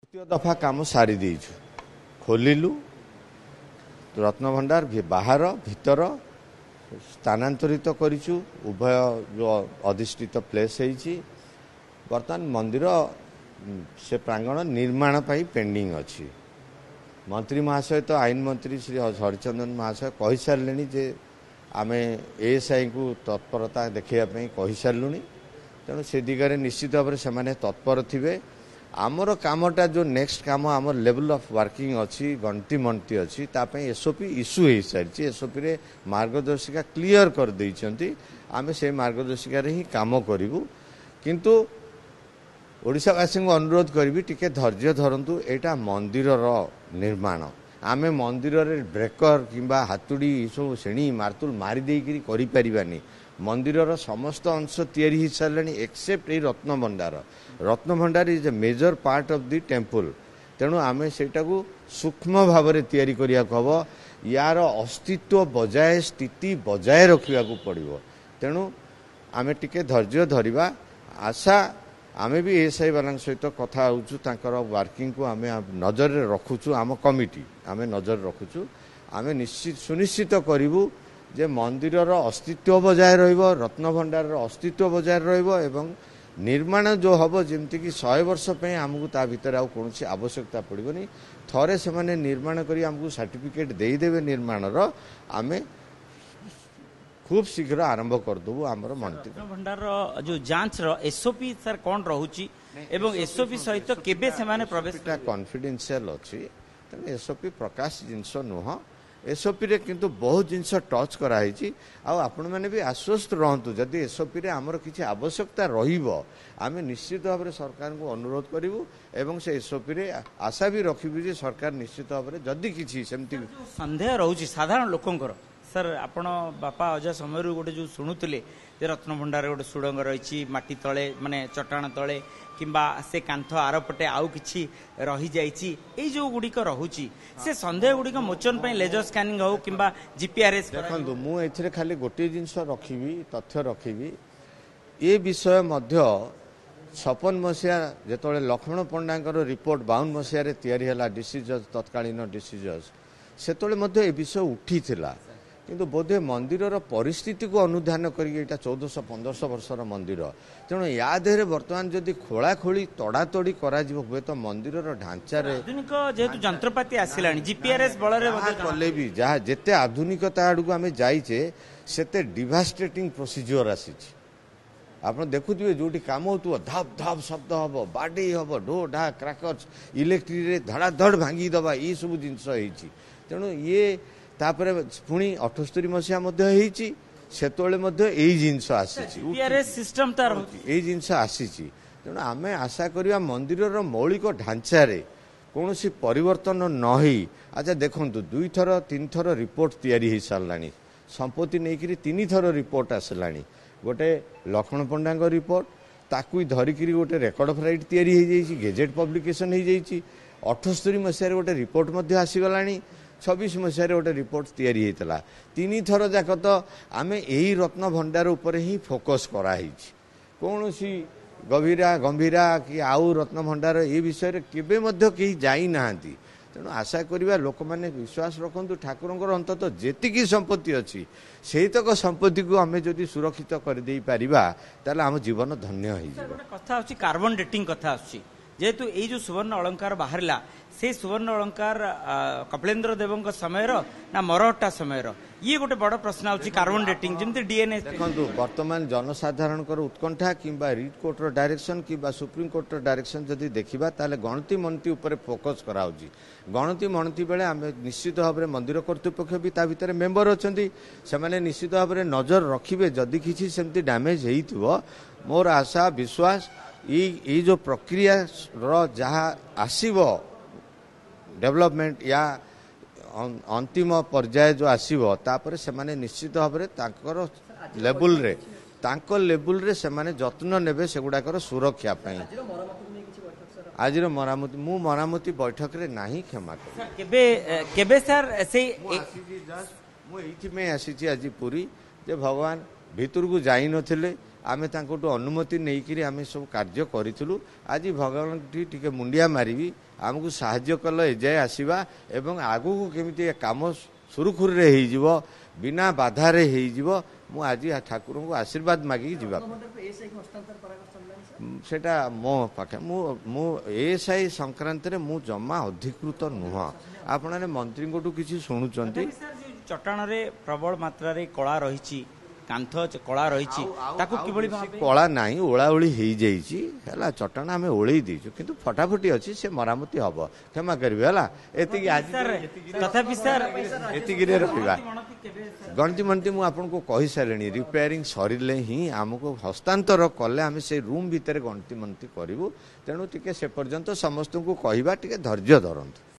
तृतीय दफा काम सारी देइछु खोलिलु रत्नभंडार बाहर भीतर स्थानांतरित करिछु उभय जो अधिष्ठित प्लेस है बर्तमान मंदिर से प्रांगण निर्माण पाई पेंडिंग अच्छी मंत्री महाशय तो आईन मंत्री श्री हरिचंदन महाशय कही सारे जे आम एएसआई को तत्परता देखापी कही सारू तेणु से दिगरे निश्चित भाव में तत्पर थे आमर कामटा जो नेक्स्ट काम आम लेवल ऑफ वर्किंग अच्छी गणति मंती अच्छी तापई एसओपी इश्यू हो सारी एसओपी रे मार्गदर्शिका क्लियर कर देइछंती आमे से मार्गदर्शिका रे ही काम करिवु किंतु ओडिशावासी को अनुरोध करी टिके धैर्य धरतु एटा मंदिर निर्माण आमे मंदिर रे ब्रेकर किंबा हातुड़ी सब श्रेणी मार्तुल मारी देकरी करि परिबानी मंदिर समस्त अंश तैयारी हो सारे एक्सेप्ट ये Ratnabhandar is a major part of the temple तेणु आमे सेटा को सूक्ष्म भाव में तैयारी करिया हबो यार अस्तित्व बजाय स्थिति बजाय रखिया को पड़िबो तेणु आमे टिके धैर्य धरिबा आशा आमे भी एएसआई वाला सहित कथा होउछु तांकर वर्किंग को आमे नजर रखुछु आम कमिटी आमे नजर रखुछु आमे निश्चित सुनिश्चित करिवु जे मंदिर अस्तित्व बजाय रहिबो रत्नभंडार अस्तित्व बजाय रहिबो एवं निर्माण जो हम जमती कि 100 वर्ष पे आमको ता भीतर आउ कौन आवश्यकता पड़ोनी थरे से माने निर्माण करी आमको सर्टिफिकेट देदेवे निर्माणर आमे खूब शीघ्र आरंभ करदेबू आमर मंत्री भंडार जो जांच एसओपी सर कौन रहुची एवं एसओपी सहित केबे से माने प्रवेश कॉन्फिडेंशियल अच्छी तेणु एसओपी प्रकाश जिनस नुह एसओपी रे किंतु बहुत जिनस टच कराई आपण मैंने भी आश्वस्त रहतु जदि एसओपी रे आमर किसी आवश्यकता रहिबो आमे निश्चित भाव में सरकार को अनुरोध करूँ एवं से एसओपी रे आशा भी रखिबु जे सरकार निश्चित भाव में जदि किसी सेमती संदेह रहुची साधारण लोकंकर सर आपण बापा अजा समय गोटे जो शुणुले रत्नभंडार गोटे सुड़ंग रही माटी तले माने चट्टाण तले किंबा से कांथ आरपटे आउ किछि रही जाइछि ए जो गुडिक रहुची से संदेह गुडिक मोचन पई लेजर स्कैनिंग हो किंबा जीपीआरएस देखंतु मु एथिरे खाली गोटे जिंस रखिबी तथ्य रखिबी ए विषय मध्य 56 मसिया जेतोले लक्ष्मण पंडांकर रिपोर्ट 52 मसिया रे तयारी हला डिसीजन तत्कालीन डिसीजन सेतोले मध्य ए विषय उठी थिला किंतु बोधे मंदिर परिस्थिति को अनुधान करके 1400-1500 वर्षर मंदिर तेणु या देहरे वर्तमान जदि खोलाखोली तड़ातड़ी करा हुए तो मंदिर ढांचा आधुनिक जेहेतु जंत्रपाति आसिलानी जीपीआरएस बଳରେ कले भी जहाँ जेते आधुनिकता आड़ को आम जाइचे सेते डिवास्टेटिंग प्रोसीजर आसीछि आप देखुए जो काम हो धाप धाप शब्द हम बाडे हम ढो ढा क्राकर्स इलेक्ट्रिक धड़ाधड़ भांगी दबा ये सब जिनस तेणु ये तापर पुणी 78 मसीहा से जिनस आसी तेणु आम आशा करवा मंदिर मौलिक ढांचारे कौन सी परिवर्तन नही अच्छा देखु 2 थर 3 थर रिपोर्ट तैयारी हो सारा संपत्ति नहीं 3 थर रिपोर्ट आसला गोटे लक्ष्मण पंडा रिपोर्ट ताकू धरिकी गोटे रेकर्ड ऑफ राइट तैयारी गेजेट पब्लिकेशन हो 78 मसीह गोटे रिपोर्ट आसीगला 26 मसीह गोटे रिपोर्ट तैयारी होता 3 थर जाक तो आम यही रत्न भंडार उपर ही फोकस कराई कौन सी गंभीरा कि आउ रत्न भंडार ये विषय रे केबे मध्य कहीं जाई नाहांती तेणु आशा करिबा लोक माने विश्वास रखंतु ठाकुरंकर अंतत जेतिकी संपत्ति अच्छी से तक संपत्ति को आम जदि सुरक्षित कर दे पारिबा ताले आम जीवन धन्य हो कथा आछि कार्बन डेटिंग कथा आछि जेहेतु ये जो सुवर्ण अलंकार बाहरला से सुवर्ण अलंकार कपिलेन्द्र देवଙ୍କ समयर ना मरहट्टा समयर ये गोटे बड़ प्रश्न आछि कार्बन डेटिंग जमते डीएनए देखंतु वर्तमान जनसाधारण उत्कंठा किंबा रिट कोर्ट डायरेक्शन किंबा सुप्रीम कोर्ट डायरेक्शन जदि देखिबा ताले गणति मनति ऊपर फोकस कराउछि गणति मनति बेले आम निश्चित भाव में मंदिर कर्तृपक्ष भी ता भितर मेंबर अछंती से माने निश्चित भाव में नजर रखिबे जदि किछि सेमति डैमेज हेइथिबो मोर आशा विश्वास ये जो प्रक्रिया जहाँ आसीबो डेवलपमेंट या अंतिम पर्याय जो आसीबो तापरे से माने निश्चित भाव में तांकर लेवल रे से माने जत्न नेबे सेगुडाकर सुरक्षा पई आज मरामती मु मरामती बैठक रे नाही क्षमा केबे सर से मु एथि में आसी आज पूरी जे भगवान भीतर को जाई नथिले आमे तांकोटू अनुमति नहींकि आम सब कार्य करूँ आज भगवान टी मुंडिया मारिबी आमको साहाय्य कल एजाए आसवा एवं आगू केमी काम सुरुखुरी हो बिना बाधारे हो मु आज ठाकुर को आशीर्वाद मागिकी जीवा सेटा मो पाखे मु एएसआई संक्रांत रे मु जमा अधिकृत नुह आपण मंत्री को किसी शुणुचंती चट्टाण रे प्रबल मात्रा रे कला रही कांथ कला रही कला नहीं ओलाओली हो जाइए चट्टाण आम ओलई देचु किंतु फटाफटी अच्छी से मरामती हम क्षमा करेंगे तथापि सर रहा गणति मनती मुझे कही सारे रिपेयरिंग सरिले ही आमको हस्तांतर कले आम से रूम भितर गणति मनती करूँ तेणु टे से पर्यंत समस्त को कहवा टे धैर्य धरतु।